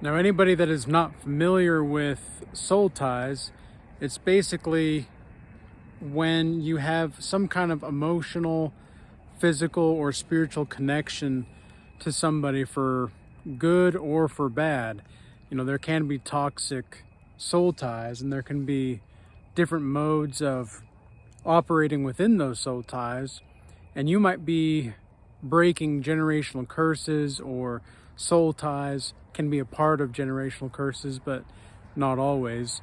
Now, anybody that is not familiar with soul ties, it's basically when you have some kind of emotional, physical, or spiritual connection to somebody for good or for bad. You know, there can be toxic soul ties, and there can be different modes of operating within those soul ties, and you might be breaking generational curses, or soul ties can be a part of generational curses, but not always,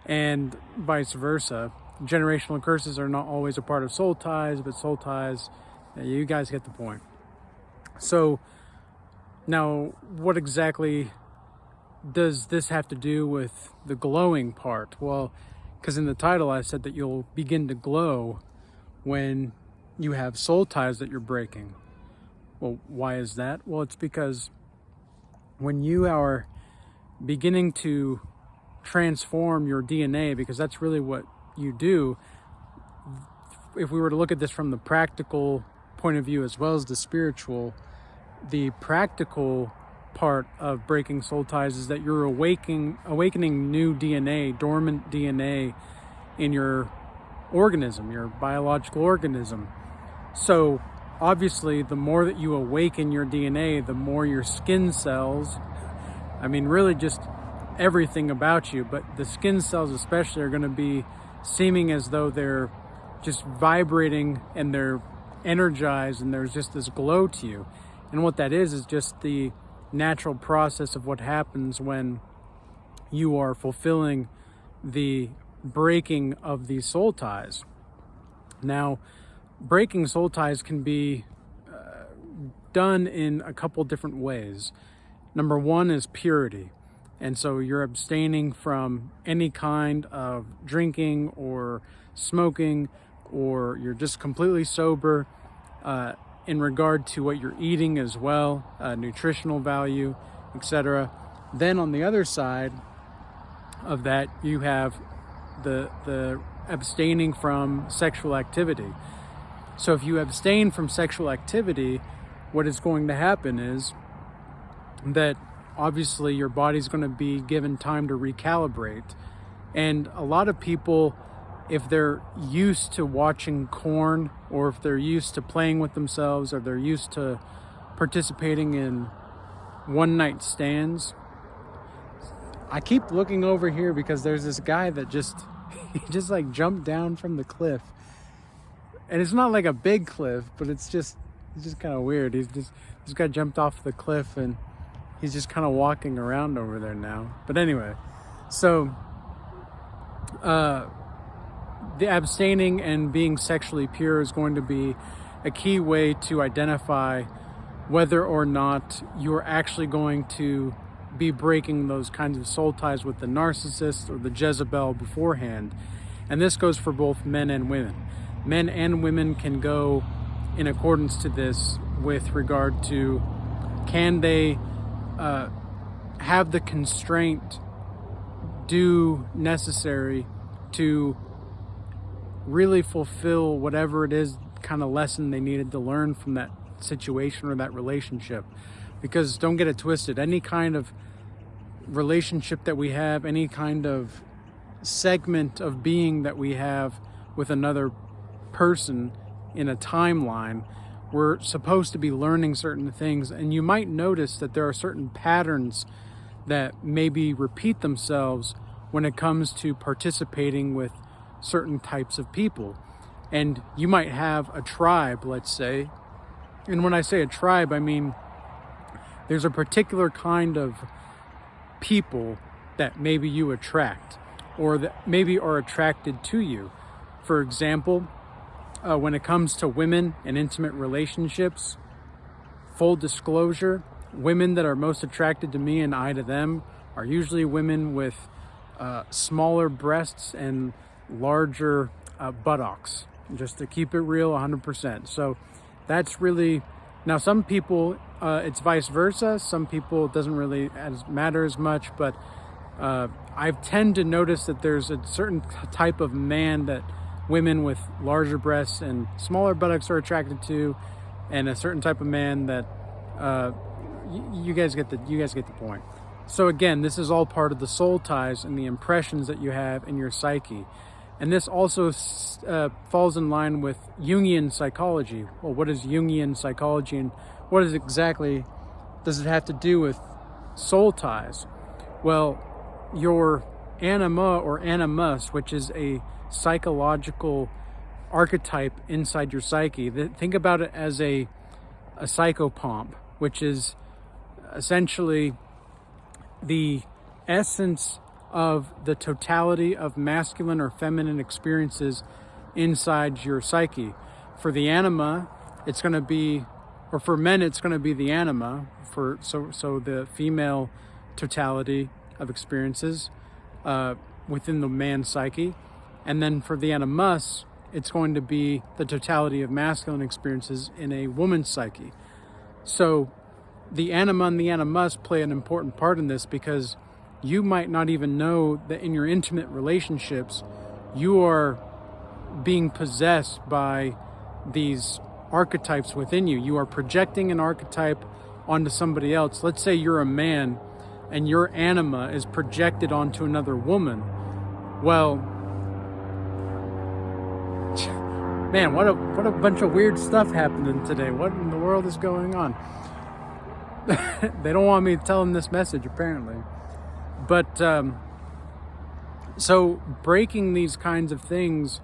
and vice versa. Generational curses are not always a part of soul ties, but soul ties, you guys get the point. So now, what exactly does this have to do with the glowing part? Well, because in the title I said that you'll begin to glow when you have soul ties that you're breaking. Well, why is that? Well, it's because when you are beginning to transform your DNA, because that's really what you do. If we were to look at this from the practical point of view as well as the spiritual, the practical part of breaking soul ties is that you're awakening new DNA, dormant DNA in your organism, your biological organism. So obviously, the more that you awaken your DNA, the more your skin cells, really just everything about you, but the skin cells especially are going to be seeming as though they're just vibrating and they're energized and there's just this glow to you. And what that is just the natural process of what happens when you are fulfilling the breaking of these soul ties. Now, breaking soul ties can be done in a couple different ways. Number one is purity. And so you're abstaining from any kind of drinking or smoking, or you're just completely sober in regard to what you're eating as well, nutritional value, etc. Then on the other side of that, you have the abstaining from sexual activity. So if you abstain from sexual activity, what is going to happen is that obviously your body's going to be given time to recalibrate. And a lot of people, if they're used to watching porn, or if they're used to playing with themselves, or they're used to participating in one-night stands. I keep looking over here because there's this guy that he just like jumped down from the cliff. And it's not like a big cliff, but it's just kind of weird. This guy jumped off the cliff and he's just kind of walking around over there now. But anyway, so the abstaining and being sexually pure is going to be a key way to identify whether or not you're actually going to be breaking those kinds of soul ties with the narcissist or the Jezebel beforehand. And this goes for both men and women. Men and women can go in accordance to this with regard to, can they have the constraint do necessary to really fulfill whatever it is kind of lesson they needed to learn from that situation or that relationship. Because don't get it twisted, any kind of relationship that we have, any kind of segment of being that we have with another person in a timeline, we're supposed to be learning certain things. And you might notice that there are certain patterns that maybe repeat themselves when it comes to participating with certain types of people. And you might have a tribe, let's say. And when I say a tribe, I mean there's a particular kind of people that maybe you attract, or that maybe are attracted to you. For example, when it comes to women and intimate relationships, full disclosure, women that are most attracted to me and I to them are usually women with smaller breasts and larger buttocks, just to keep it real 100%. So that's really, now some people it's vice versa. Some people it doesn't really matter as much, but I tend to notice that there's a certain type of man that women with larger breasts and smaller buttocks are attracted to, and a certain type of man that you guys get the point. So again, this is all part of the soul ties and the impressions that you have in your psyche. And this also falls in line with Jungian psychology. Well, what is Jungian psychology, and what is exactly does it have to do with soul ties? Well, your anima or animus, which is a psychological archetype inside your psyche. Think about it as a psychopomp, which is essentially the essence of the totality of masculine or feminine experiences inside your psyche. For the anima, it's going to be, or for men, it's going to be the anima, so the female totality of experiences within the man's psyche. And then for the animus, it's going to be the totality of masculine experiences in a woman's psyche. So the anima and the animus play an important part in this, because you might not even know that in your intimate relationships, you are being possessed by these archetypes within you. You are projecting an archetype onto somebody else. Let's say you're a man and your anima is projected onto another woman. Well, man, what a bunch of weird stuff happening today. What in the world is going on? They don't want me to tell them this message, apparently. But so breaking these kinds of things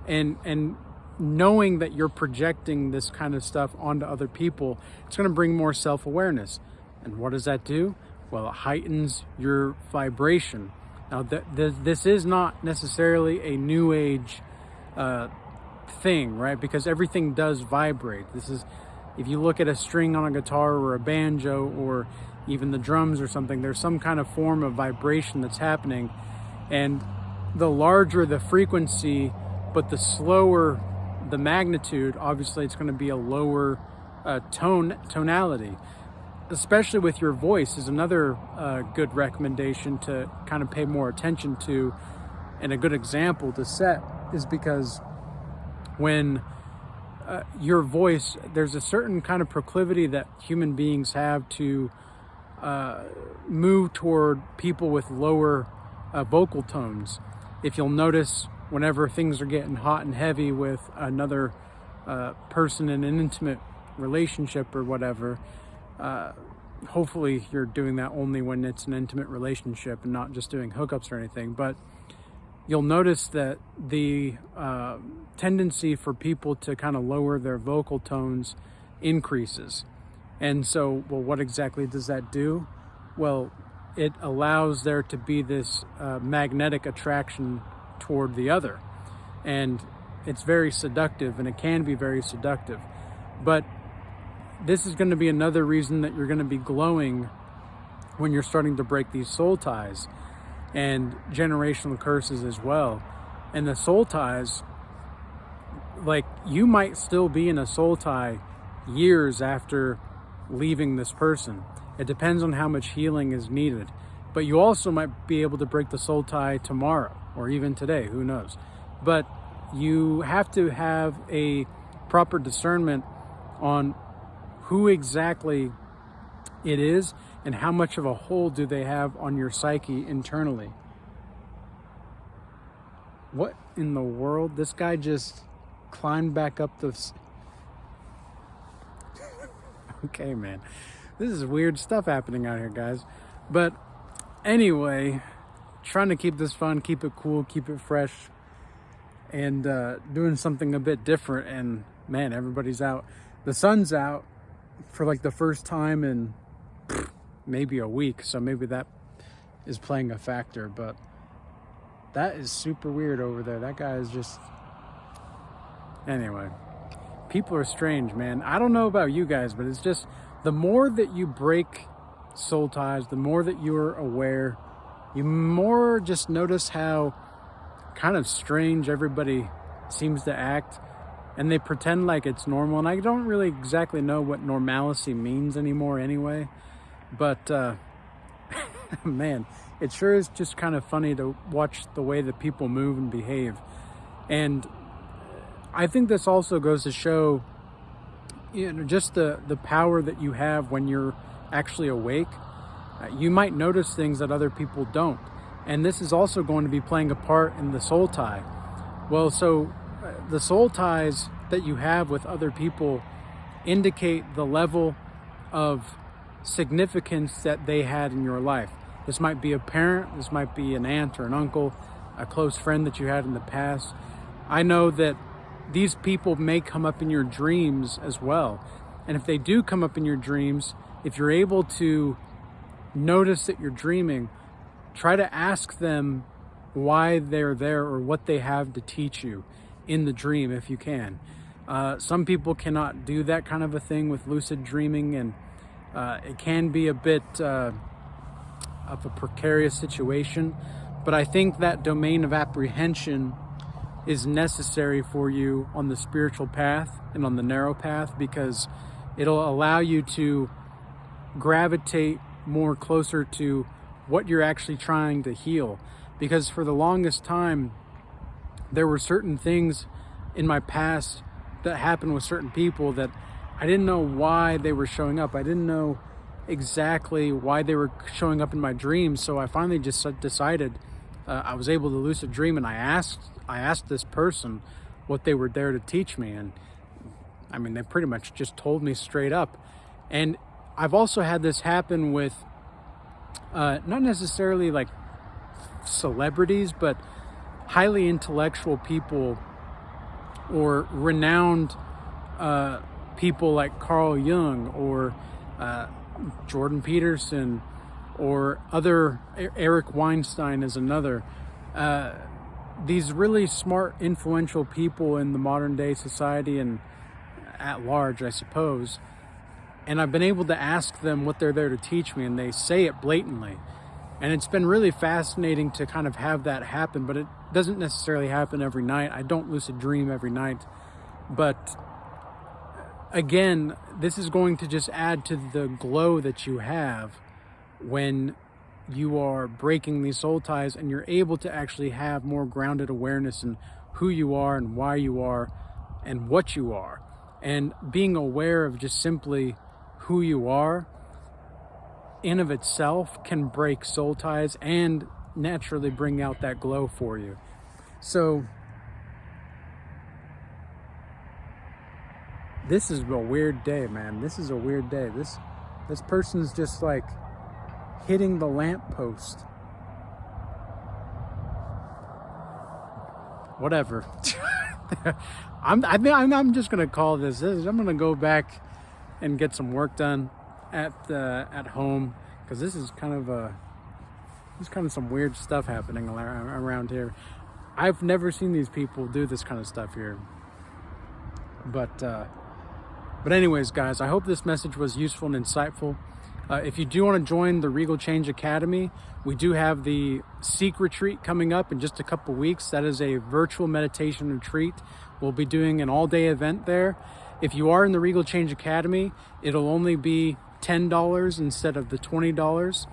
and knowing that you're projecting this kind of stuff onto other people, it's going to bring more self-awareness. And what does that do? Well, it heightens your vibration. Now, this is not necessarily a new age thing, right? Because everything does vibrate. This is, if you look at a string on a guitar or a banjo or even the drums or something, there's some kind of form of vibration that's happening. And the larger the frequency, but the slower the magnitude, obviously it's going to be a lower tonality. Especially with your voice is another good recommendation to kind of pay more attention to, and a good example to set is because when your voice, there's a certain kind of proclivity that human beings have to move toward people with lower vocal tones. If you'll notice, whenever things are getting hot and heavy with another person in an intimate relationship or whatever, hopefully you're doing that only when it's an intimate relationship and not just doing hookups or anything, but you'll notice that the tendency for people to kind of lower their vocal tones increases. And so, well, what exactly does that do? Well, it allows there to be this magnetic attraction toward the other. And it's very seductive, and it can be very seductive. But this is going to be another reason that you're going to be glowing when you're starting to break these soul ties and generational curses as well. And the soul ties, like, you might still be in a soul tie years after leaving this person. It depends on how much healing is needed. But you also might be able to break the soul tie tomorrow or even today, who knows. But you have to have a proper discernment on who exactly it is and how much of a hold do they have on your psyche internally. What in the world? This guy just climbed back up the... Okay, man. This is weird stuff happening out here, guys. But anyway, trying to keep this fun, keep it cool, keep it fresh, and doing something a bit different. And man, everybody's out. The sun's out for like the first time in maybe a week, so maybe that is playing a factor. But that is super weird over there. That guy is just... Anyway, people are strange, man. I don't know about you guys, but it's just the more that you break soul ties, the more that you're aware, you more just notice how kind of strange everybody seems to act, and they pretend like it's normal. And I don't really exactly know what normalcy means anymore anyway, but man, it sure is just kind of funny to watch the way that people move and behave. And I think this also goes to show, you know, just the power that you have when you're actually awake. You might notice things that other people don't. And this is also going to be playing a part in the soul tie. Well, so the soul ties that you have with other people indicate the level of significance that they had in your life. This might be a parent, this might be an aunt or an uncle, a close friend that you had in the past. I know that these people may come up in your dreams as well. And if they do come up in your dreams, if you're able to notice that you're dreaming, try to ask them why they're there or what they have to teach you in the dream if you can. Some people cannot do that kind of a thing with lucid dreaming, and it can be a bit of a precarious situation. But I think that domain of apprehension is necessary for you on the spiritual path and on the narrow path, because it'll allow you to gravitate more closer to what you're actually trying to heal. Because for the longest time, there were certain things in my past that happened with certain people that I didn't know why they were showing up. I didn't know exactly why they were showing up in my dreams. So I finally just decided, I was able to lucid dream, and I asked this person what they were there to teach me. And I mean, they pretty much just told me straight up. And I've also had this happen with not necessarily like celebrities, but highly intellectual people or renowned people like Carl Jung or Jordan Peterson or other, Eric Weinstein is another. These really smart, influential people in the modern day society and at large, I suppose. And I've been able to ask them what they're there to teach me, and they say it blatantly. And it's been really fascinating to kind of have that happen, but it doesn't necessarily happen every night. I don't lucid dream every night. But again, this is going to just add to the glow that you have when you are breaking these soul ties, and you're able to actually have more grounded awareness in who you are and why you are and what you are. And being aware of just simply who you are in of itself can break soul ties and naturally bring out that glow for you. So this is a weird day, man. This is a weird day. This person's just like hitting the lamppost. Whatever. I'm just gonna call this. I'm gonna go back and get some work done at home, because this is kind of some weird stuff happening around here. I've never seen these people do this kind of stuff here. But anyways, guys, I hope this message was useful and insightful. If you do want to join the Regal Change Academy, we do have the Seek Retreat coming up in just a couple weeks. That is a virtual meditation retreat. We'll be doing an all-day event there. If you are in the Regal Change Academy, it'll only be $10 instead of the $20.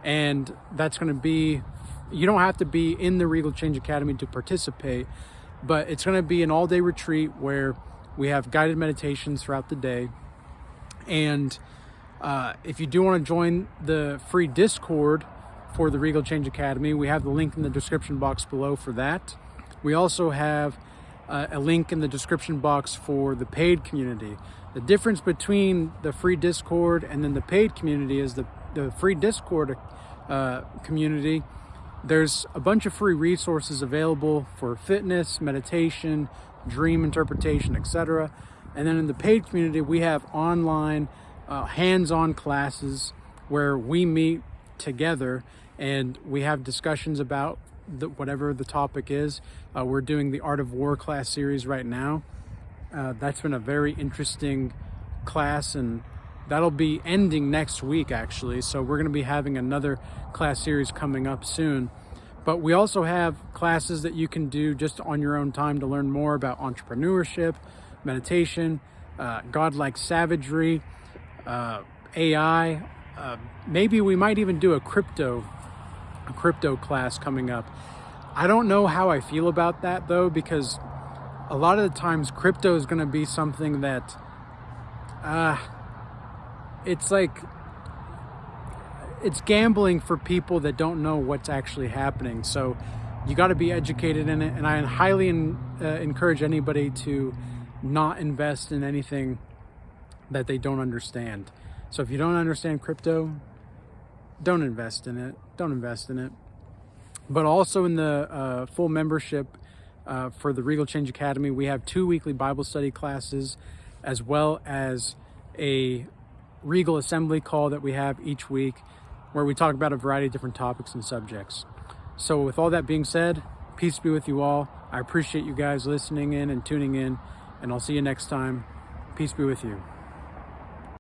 And that's going to be, you don't have to be in the Regal Change Academy to participate, but it's going to be an all-day retreat where we have guided meditations throughout the day. And if you do want to join the free Discord for the Regal Change Academy, we have the link in the description box below for that. We also have a link in the description box for the paid community. The difference between the free Discord and then the paid community is the free Discord community. There's a bunch of free resources available for fitness, meditation, dream interpretation, etc. And then in the paid community, we have online hands-on classes where we meet together and we have discussions about whatever the topic is. We're doing the Art of War class series right now. That's been a very interesting class, and that'll be ending next week actually. So we're going to be having another class series coming up soon. But we also have classes that you can do just on your own time to learn more about entrepreneurship, meditation, godlike savagery, AI. Maybe we might even do a crypto class coming up. I don't know how I feel about that though, because a lot of the times crypto is going to be something that it's like it's gambling for people that don't know what's actually happening. So you got to be educated in it, and I highly encourage anybody to not invest in anything that they don't understand. So if you don't understand crypto, don't invest in it. Don't invest in it. But also in the full membership for the Regal Change Academy, we have 2 weekly Bible study classes, as well as a Regal assembly call that we have each week, where we talk about a variety of different topics and subjects. So with all that being said, peace be with you all. I appreciate you guys listening in and tuning in, and I'll see you next time. Peace be with you.